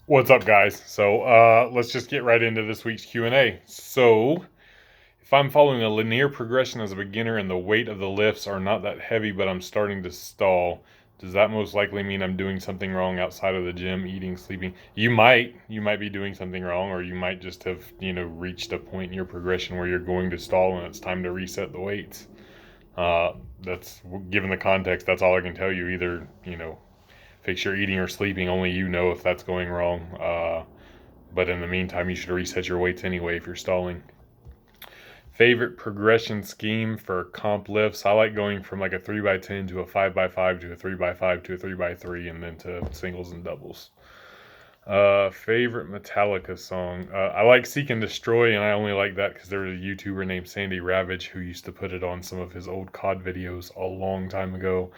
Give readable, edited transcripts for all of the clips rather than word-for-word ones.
What's up, guys? So let's just get right into this week's Q&A. So if I'm following a linear progression as a beginner and the weight of the lifts are not that heavy, but I'm starting to stall, does that most likely mean I'm doing something wrong outside of the gym, eating, sleeping? You might be doing something wrong, or you might just have, reached a point in your progression where you're going to stall and it's time to reset the weights. That's given the context, that's all I can tell you. Either, fix your eating or sleeping. Only you know if that's going wrong. But in the meantime, you should reset your weights anyway if you're stalling. Favorite progression scheme for comp lifts? I like going from like a 3x10 to a 5x5 to a 3x5 to a 3x3 and then to singles and doubles. Favorite Metallica song? I like Seek and Destroy, and I only like that because there was a YouTuber named Sandy Ravage who used to put it on some of his old COD videos a long time ago.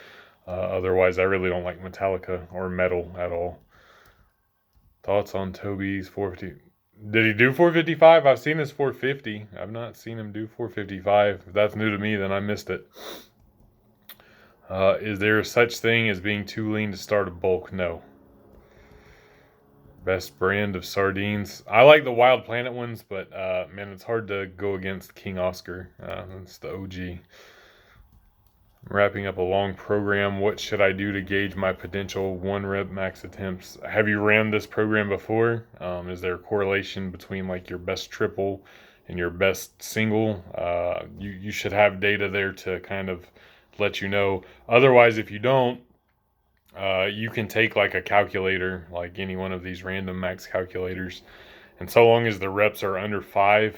Otherwise, I really don't like Metallica or metal at all. Thoughts on Toby's 450? Did he do 455? I've seen his 450. I've not seen him do 455. If that's new to me, then I missed it. Is there such thing as being too lean to start a bulk? No. Best brand of sardines? I like the Wild Planet ones, but man, it's hard to go against King Oscar. That's the OG. Wrapping up a long program. What should I do to gauge my potential 1 rep max attempts? Have you ran this program before? Is there a correlation between like your best triple and your best single? You should have data there to kind of let you know. Otherwise, if you don't, you can take like a calculator, like any one of these random max calculators, and so long as the reps are under 5,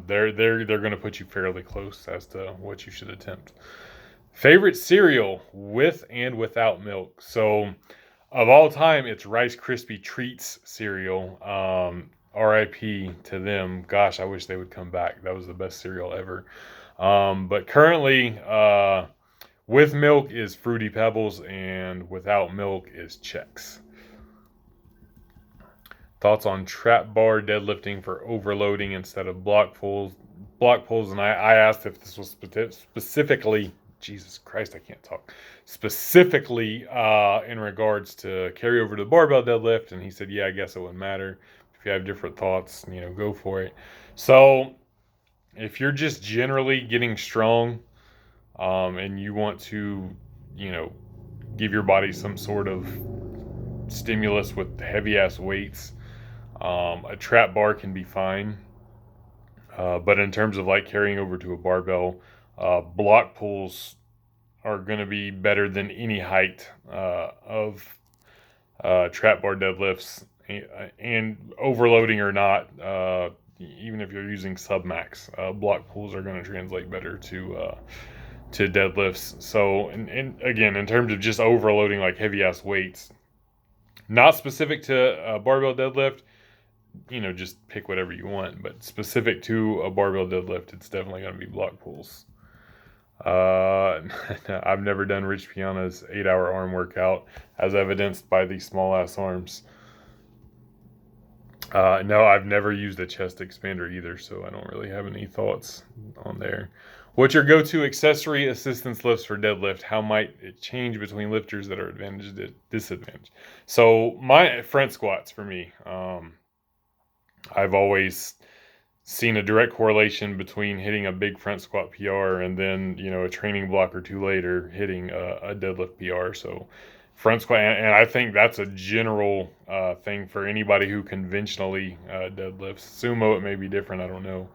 they're going to put you fairly close as to what you should attempt. Favorite cereal with and without milk. So, of all time, it's Rice Krispie Treats cereal. RIP to them. Gosh, I wish they would come back. That was the best cereal ever. But currently, with milk is Fruity Pebbles, and without milk is Chex. Thoughts on trap bar deadlifting for overloading instead of block pulls? Block pulls, and I asked if this was specifically, Jesus Christ, I can't talk. Specifically in regards to carry over to the barbell deadlift, and he said, yeah, I guess it wouldn't matter. If you have different thoughts, go for it. So if you're just generally getting strong, and you want to, give your body some sort of stimulus with heavy ass weights, a trap bar can be fine. But in terms of like carrying over to a barbell, block pulls are going to be better than any height of trap bar deadlifts, and overloading or not, even if you're using submax, block pulls are going to translate better to deadlifts. So, and again, in terms of just overloading like heavy ass weights, not specific to a barbell deadlift, just pick whatever you want. But specific to a barbell deadlift, it's definitely going to be block pulls. I've never done Rich Piana's 8-hour arm workout, as evidenced by these small ass arms. No, I've never used a chest expander either, so I don't really have any thoughts on there. What's your go-to accessory assistance lifts for deadlift? How might it change between lifters that are advantaged and disadvantaged? So my front squats for me, I've always seen a direct correlation between hitting a big front squat PR and then, a training block or two later hitting a deadlift PR. So front squat, and I think that's a general thing for anybody who conventionally deadlifts. Sumo, it may be different, I don't know.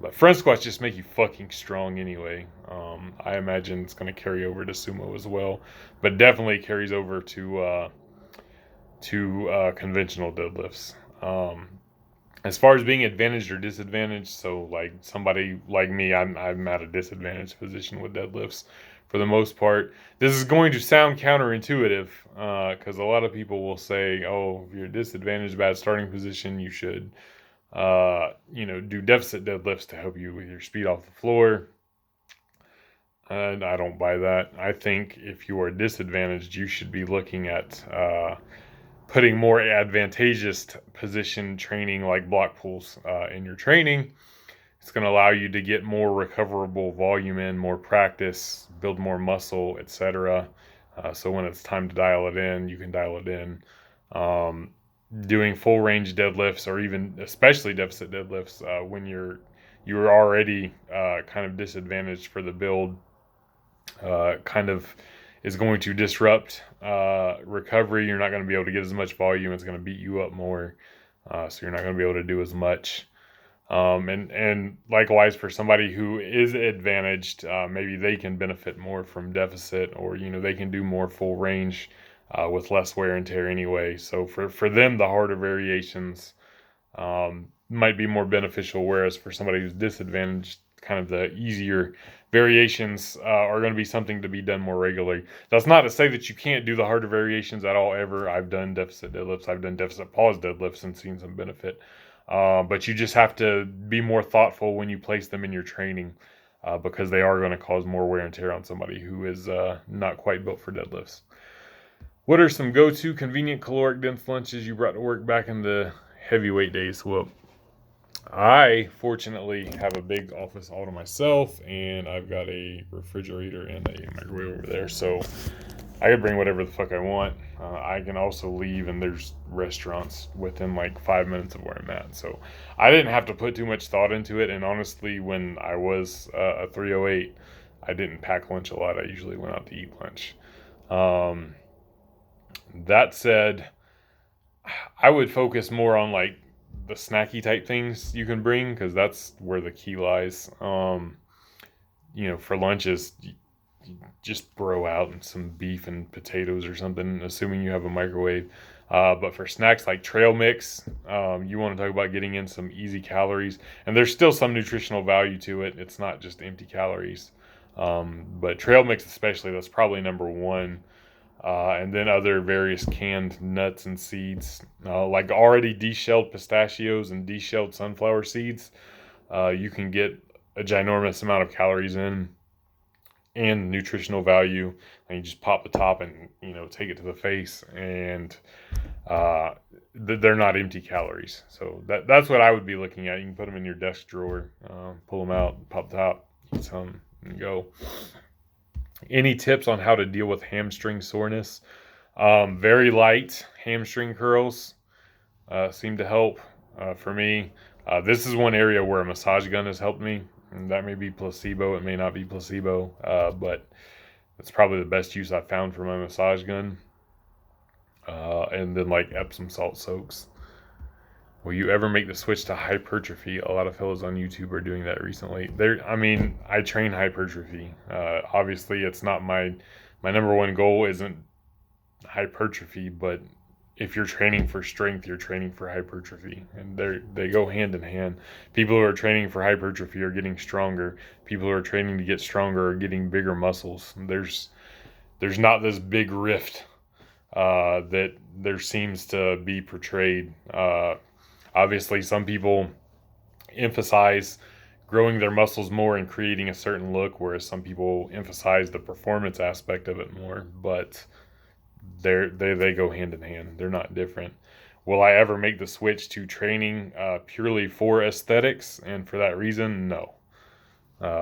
But front squats just make you fucking strong anyway. I imagine it's going to carry over to sumo as well, but definitely carries over to conventional deadlifts. As far as being advantaged or disadvantaged, so like somebody like me, I'm at a disadvantaged position with deadlifts for the most part. This is going to sound counterintuitive because a lot of people will say, "Oh, if you're disadvantaged, bad starting position, you should, do deficit deadlifts to help you with your speed off the floor." And I don't buy that. I think if you are disadvantaged, you should be looking at putting more advantageous position training like block pulls in your training. It's going to allow you to get more recoverable volume in, more practice, build more muscle, etc. So when it's time to dial it in, you can dial it in. doing full range deadlifts or even especially deficit deadlifts when you're already kind of disadvantaged for the build, kind of is going to disrupt recovery. You're not going to be able to get as much volume. It's going to beat you up more, so you're not going to be able to do as much. And likewise for somebody who is advantaged, maybe they can benefit more from deficit, or they can do more full range with less wear and tear anyway. So for them, the harder variations might be more beneficial, whereas for somebody who's disadvantaged, kind of the easier variations are going to be something to be done more regularly. That's not to say that you can't do the harder variations at all ever. I've done deficit deadlifts, I've done deficit pause deadlifts and seen some benefit. But you just have to be more thoughtful when you place them in your training, because they are going to cause more wear and tear on somebody who is not quite built for deadlifts. What are some go-to convenient caloric dense lunches you brought to work back in the heavyweight days? Well, I fortunately have a big office all to myself, and I've got a refrigerator and a microwave over there, so I can bring whatever the fuck I want. I can also leave, and there's restaurants within like 5 minutes of where I'm at, so I didn't have to put too much thought into it. And honestly, when I was a 308, I didn't pack lunch a lot. I usually went out to eat lunch. That said, I would focus more on like the snacky type things you can bring, because that's where the key lies. For lunches, you just throw out some beef and potatoes or something, assuming you have a microwave. But for snacks like trail mix, you want to talk about getting in some easy calories, and there's still some nutritional value to it. It's not just empty calories. But trail mix especially, that's probably number one. And then other various canned nuts and seeds, like already deshelled pistachios and deshelled sunflower seeds. You can get a ginormous amount of calories in and nutritional value, and you just pop the top and take it to the face, and they're not empty calories. So that's what I would be looking at. You can put them in your desk drawer, pull them out, pop the top, eat some, and go. Any tips on how to deal with hamstring soreness? Very light hamstring curls seem to help for me. This is one area where a massage gun has helped me. And that may be placebo. It may not be placebo, but it's probably the best use I've found for my massage gun. And then like Epsom salt soaks. Will you ever make the switch to hypertrophy? A lot of fellows on YouTube are doing that recently. I train hypertrophy. Obviously, it's not my number one goal isn't hypertrophy, but if you're training for strength, you're training for hypertrophy, and they go hand in hand. People who are training for hypertrophy are getting stronger. People who are training to get stronger are getting bigger muscles. There's not this big rift that there seems to be portrayed. Obviously, some people emphasize growing their muscles more and creating a certain look, whereas some people emphasize the performance aspect of it more. But they go hand in hand. They're not different. Will I ever make the switch to training purely for aesthetics? And for that reason, no.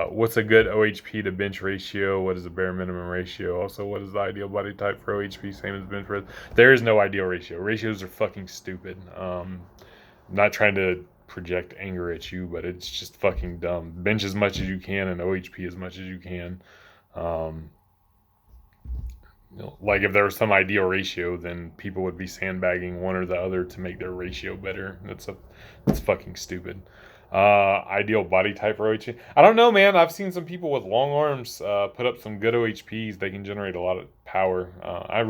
What's a good OHP to bench ratio? What is the bare minimum ratio? Also, what is the ideal body type for OHP? Same as bench press. There is no ideal ratio. Ratios are fucking stupid. I'm not trying to project anger at you, but it's just fucking dumb. Bench as much as you can and OHP as much as you can. Like if there was some ideal ratio, then people would be sandbagging one or the other to make their ratio better. That's fucking stupid. Ideal body type for OHP. I don't know, man. I've seen some people with long arms put up some good OHPs. They can generate a lot of power. I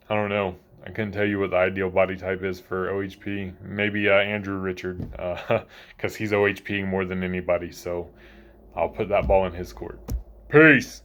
don't know. I couldn't tell you what the ideal body type is for OHP. Maybe Andrew Richard, because he's OHPing more than anybody. So I'll put that ball in his court. Peace.